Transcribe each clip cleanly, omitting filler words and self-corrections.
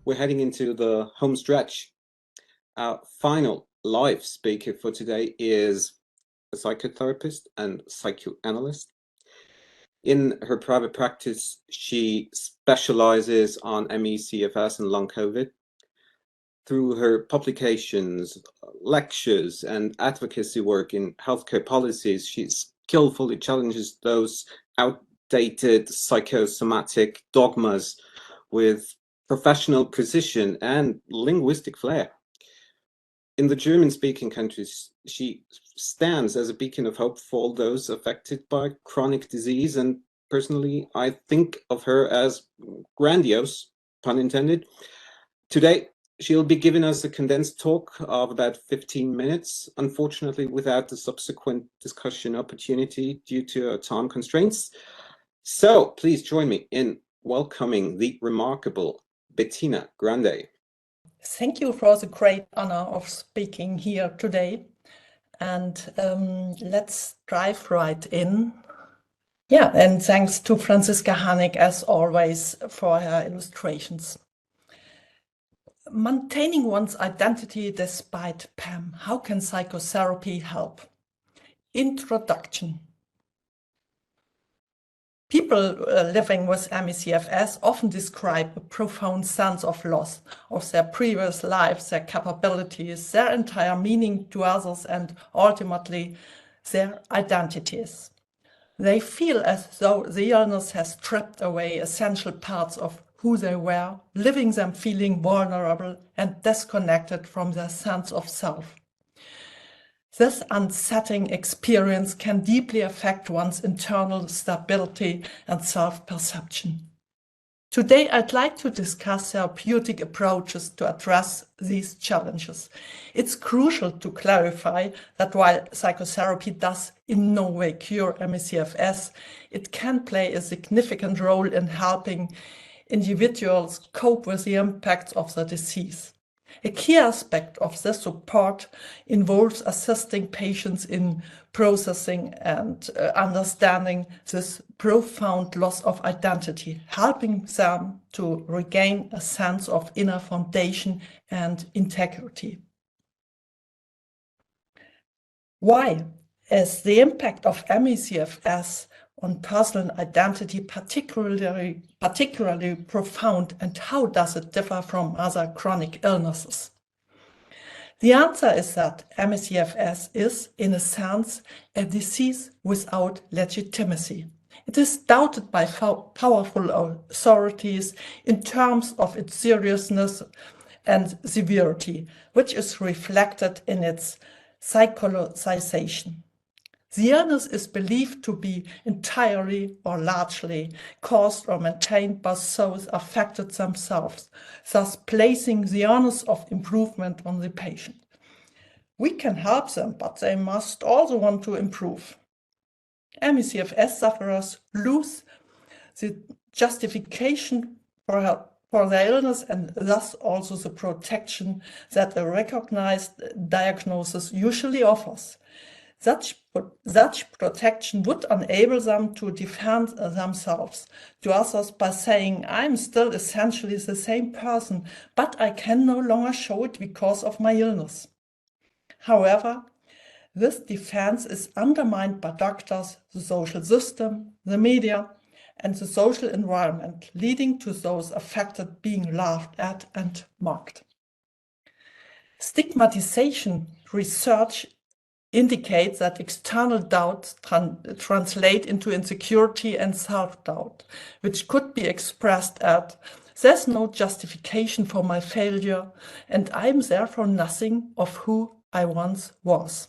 we're heading into the home stretch. Our final live speaker for today is a psychotherapist and psychoanalyst. In her private practice, she specializes on ME/CFS and long COVID. Through her publications, lectures, and advocacy work in healthcare policies, she skillfully challenges those outdated psychosomatic dogmas with professional precision and linguistic flair. In the German-speaking countries, she stands as a beacon of hope for all those affected by chronic disease, and personally, I think of her as grandiose, pun intended. Today, she'll be giving us a condensed talk of about 15 minutes, unfortunately without the subsequent discussion opportunity due to time constraints. So please join me in welcoming the remarkable Bettina Grande. Thank you for the great honor of speaking here today. And let's dive right in. Yeah, and thanks to Franziska Hanig, as always, for her illustrations. Maintaining one's identity despite PAM. How can psychotherapy help? Introduction. People living with ME/CFS often describe a profound sense of loss of their previous lives, their capabilities, their entire meaning to others, and ultimately their identities. They feel as though the illness has stripped away essential parts of who they were, leaving them feeling vulnerable and disconnected from their sense of self. This unsettling experience can deeply affect one's internal stability and self-perception. Today, I'd like to discuss therapeutic approaches to address these challenges. It's crucial to clarify that while psychotherapy does in no way cure ME/CFS, it can play a significant role in helping individuals cope with the impacts of the disease. A key aspect of this support involves assisting patients in processing and understanding this profound loss of identity, helping them to regain a sense of inner foundation and integrity. Why is the impact of ME/CFS on personal identity particularly profound, and how does it differ from other chronic illnesses? The answer is that ME/CFS is, in a sense, a disease without legitimacy. It is doubted by powerful authorities in terms of its seriousness and severity, which is reflected in its psychologization. The illness is believed to be entirely or largely caused or maintained by those affected themselves, thus placing the onus of improvement on the patient. We can help them, but they must also want to improve. ME/CFS sufferers lose the justification for their illness and thus also the protection that a recognized diagnosis usually offers. Such protection would enable them to defend themselves to others by saying, I'm still essentially the same person, but I can no longer show it because of my illness. However, this defense is undermined by doctors, the social system, the media, and the social environment, leading to those affected being laughed at and mocked. Stigmatization research indicates that external doubts translate into insecurity and self-doubt, which could be expressed as, there's no justification for my failure, and I'm therefore nothing of who I once was.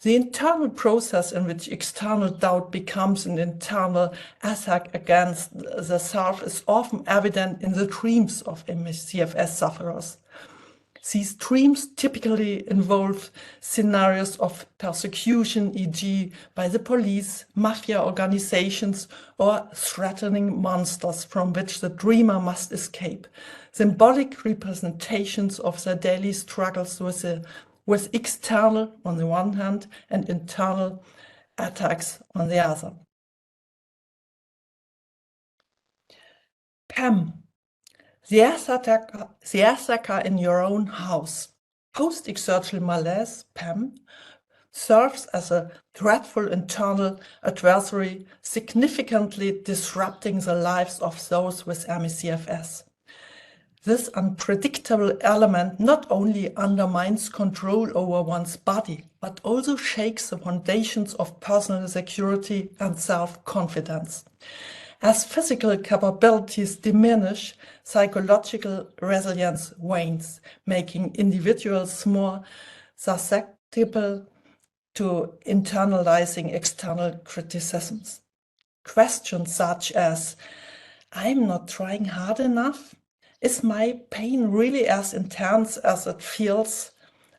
The internal process in which external doubt becomes an internal attack against the self is often evident in the dreams of ME/CFS sufferers. These dreams typically involve scenarios of persecution, e.g. by the police, mafia organizations, or threatening monsters from which the dreamer must escape, symbolic representations of their daily struggles with external on the one hand and internal attacks on the other. PAM. The attacker in your own house. Post-exertional malaise, PEM, serves as a dreadful internal adversary, significantly disrupting the lives of those with ME/CFS. This unpredictable element not only undermines control over one's body, but also shakes the foundations of personal security and self-confidence. As physical capabilities diminish, psychological resilience wanes, making individuals more susceptible to internalizing external criticisms. Questions such as, I'm not trying hard enough? Is my pain really as intense as it feels?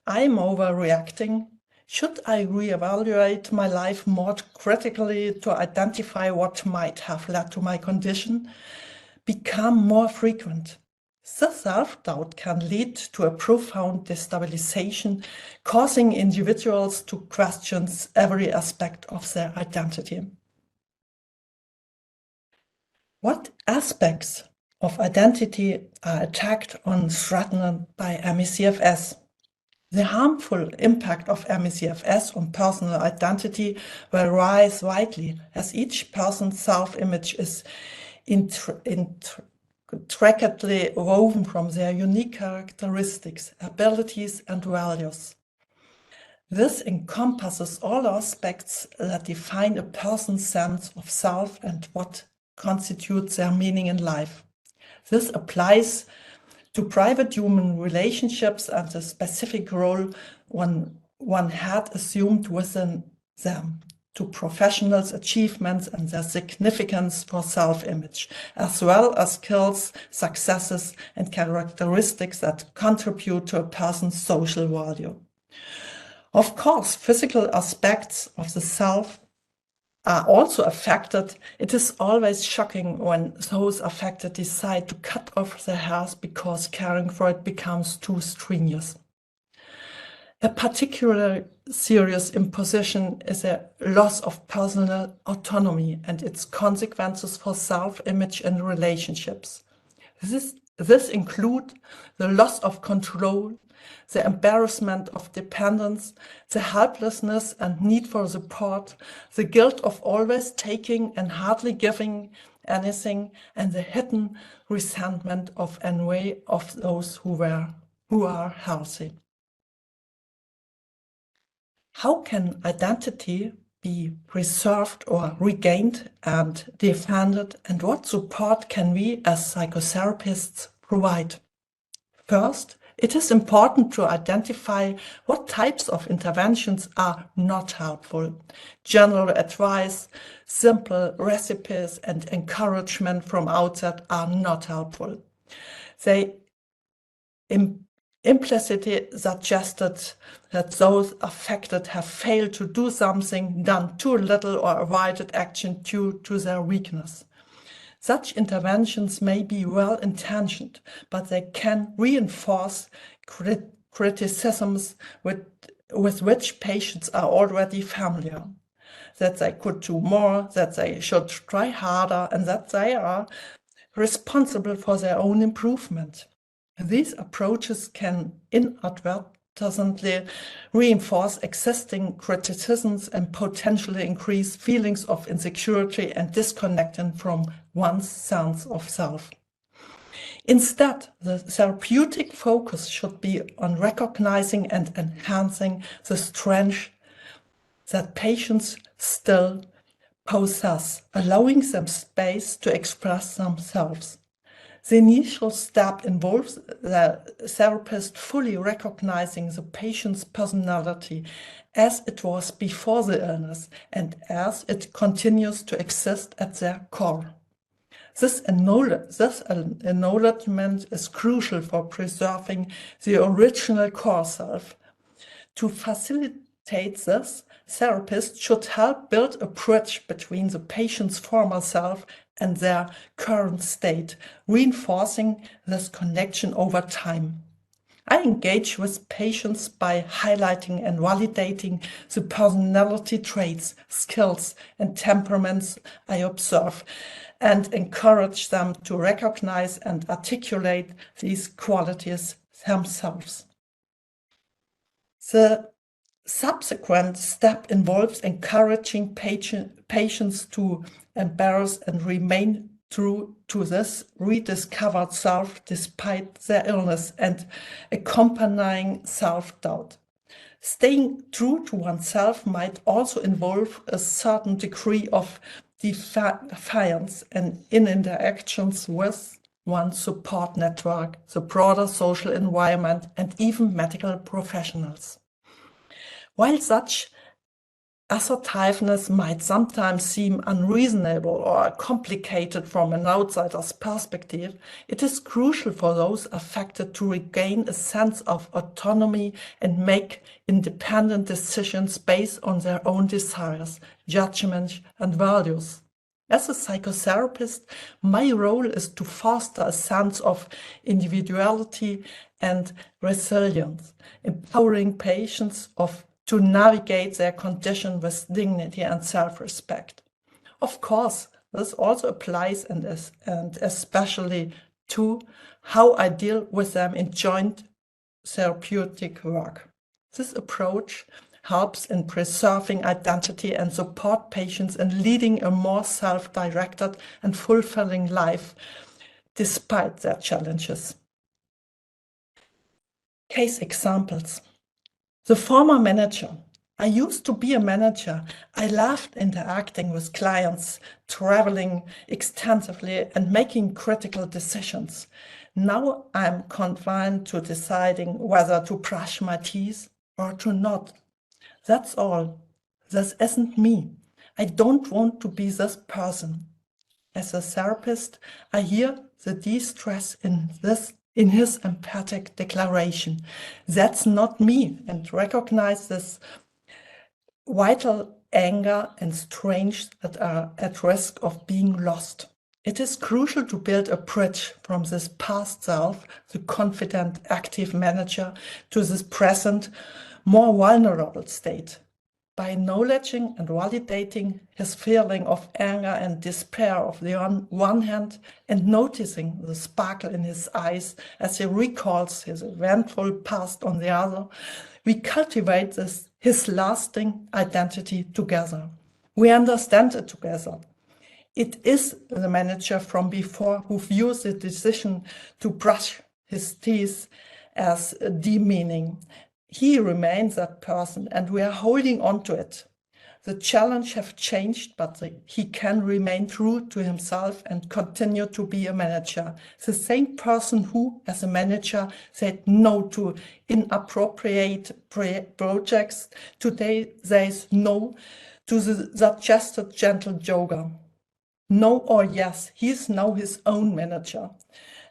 I'm overreacting. Should I reevaluate my life more critically to identify what might have led to my condition? Become more frequent. The self-doubt can lead to a profound destabilization, causing individuals to question every aspect of their identity. What aspects of identity are attacked or threatened by ME/CFS? The harmful impact of ME/CFS on personal identity varies widely, as each person's self-image is intricately woven from their unique characteristics, abilities, and values. This encompasses all aspects that define a person's sense of self and what constitutes their meaning in life. This applies to private human relationships and the specific role one had assumed within them, to professionals' achievements and their significance for self-image, as well as skills, successes, and characteristics that contribute to a person's social value. Of course, physical aspects of the self are also affected. It is always shocking when those affected decide to cut off their hairs because caring for it becomes too strenuous. A particularly serious imposition is a loss of personal autonomy and its consequences for self-image and relationships. This includes the loss of control, the embarrassment of dependence, the helplessness and need for support, the guilt of always taking and hardly giving anything, and the hidden resentment of ennui of those who are healthy. How can identity be preserved or regained and defended, and what support can we as psychotherapists provide? First, it is important to identify what types of interventions are not helpful. General advice, simple recipes, and encouragement from outside are not helpful. They implicitly suggested that those affected have failed to do something, done too little, or avoided action due to their weakness. Such interventions may be well-intentioned, but they can reinforce criticisms with which patients are already familiar. That they could do more, that they should try harder, and that they are responsible for their own improvement. These approaches can inadvertently reinforce existing criticisms and potentially increase feelings of insecurity and disconnection from one's sense of self. Instead, the therapeutic focus should be on recognizing and enhancing the strength that patients still possess, allowing them space to express themselves. The initial step involves the therapist fully recognizing the patient's personality as it was before the illness and as it continues to exist at their core. This acknowledgement is crucial for preserving the original core self. To facilitate this, therapists should help build a bridge between the patient's former self and their current state, reinforcing this connection over time. I engage with patients by highlighting and validating the personality traits, skills, and temperaments I observe, and encourage them to recognize and articulate these qualities themselves. The subsequent step involves encouraging patients to embrace and remain true to this rediscovered self despite their illness and accompanying self-doubt. Staying true to oneself might also involve a certain degree of defiance and in interactions with one's support network, the broader social environment, and even medical professionals. While such assertiveness might sometimes seem unreasonable or complicated from an outsider's perspective, it is crucial for those affected to regain a sense of autonomy and make independent decisions based on their own desires, judgments, and values. As a psychotherapist, my role is to foster a sense of individuality and resilience, empowering patients to navigate their condition with dignity and self-respect. Of course, this also applies and especially to how I deal with them in joint therapeutic work. This approach helps in preserving identity and support patients in leading a more self-directed and fulfilling life despite their challenges. Case examples. The former manager. I used to be a manager. I loved interacting with clients, traveling extensively and making critical decisions. Now I'm confined to deciding whether to brush my teeth or to not. That's all. This isn't me. I don't want to be this person. As a therapist, I hear the distress in his emphatic declaration. That's not me, and recognize this vital anger and strength that are at risk of being lost. It is crucial to build a bridge from this past self, the confident, active manager, to this present, more vulnerable state. By acknowledging and validating his feeling of anger and despair on the one hand, and noticing the sparkle in his eyes as he recalls his eventful past on the other, we cultivate his lasting identity together. We understand it together. It is the manager from before who views the decision to brush his teeth as demeaning. He remains that person and we are holding on to it. The challenge has changed, but he can remain true to himself and continue to be a manager. The same person who, as a manager, said no to inappropriate projects, today says no to the suggested gentle yoga. No or yes, he is now his own manager.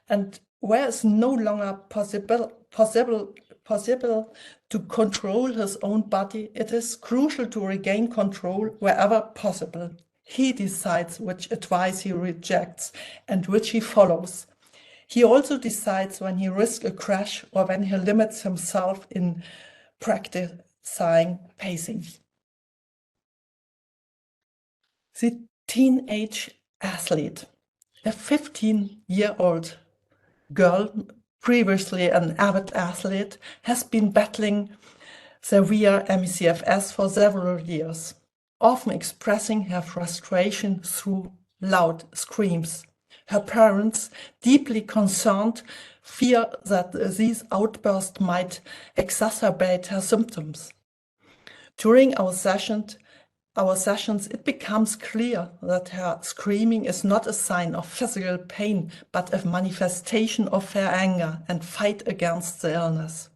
And where it's no longer possible to control his own body, it is crucial to regain control wherever possible. He decides which advice he rejects and which he follows. He also decides when he risks a crash or when he limits himself in practicing pacing. The teenage athlete, a 15-year-old girl, previously an avid athlete, has been battling severe ME/CFS for several years, often expressing her frustration through loud screams. Her parents, deeply concerned, fear that these outbursts might exacerbate her symptoms. During our sessions, it becomes clear that her screaming is not a sign of physical pain, but a manifestation of her anger and fight against the illness.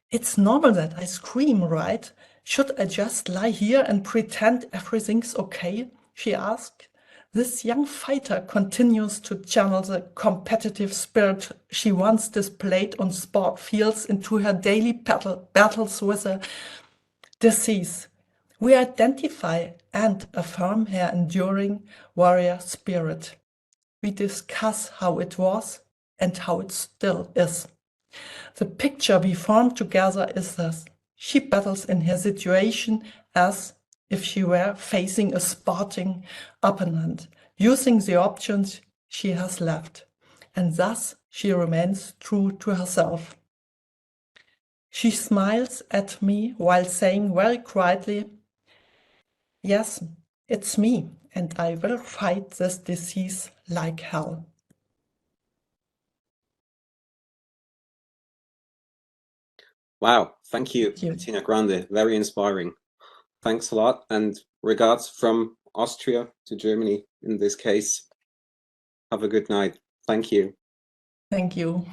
It's normal that I scream, right? Should I just lie here and pretend everything's okay? She asked. This young fighter continues to channel the competitive spirit she once displayed on sport fields into her daily battles with a disease. We identify and affirm her enduring warrior spirit. We discuss how it was and how it still is. The picture we formed together is this. She battles in her situation as if she were facing a sporting opponent, using the options she has left, and thus she remains true to herself. She smiles at me while saying very quietly, "Yes, it's me, and I will fight this disease like hell." Wow, thank you, Thank you. Bettina Grande. Very inspiring. Thanks a lot, and regards from Austria to Germany in this case. Have a good night. Thank you. Thank you.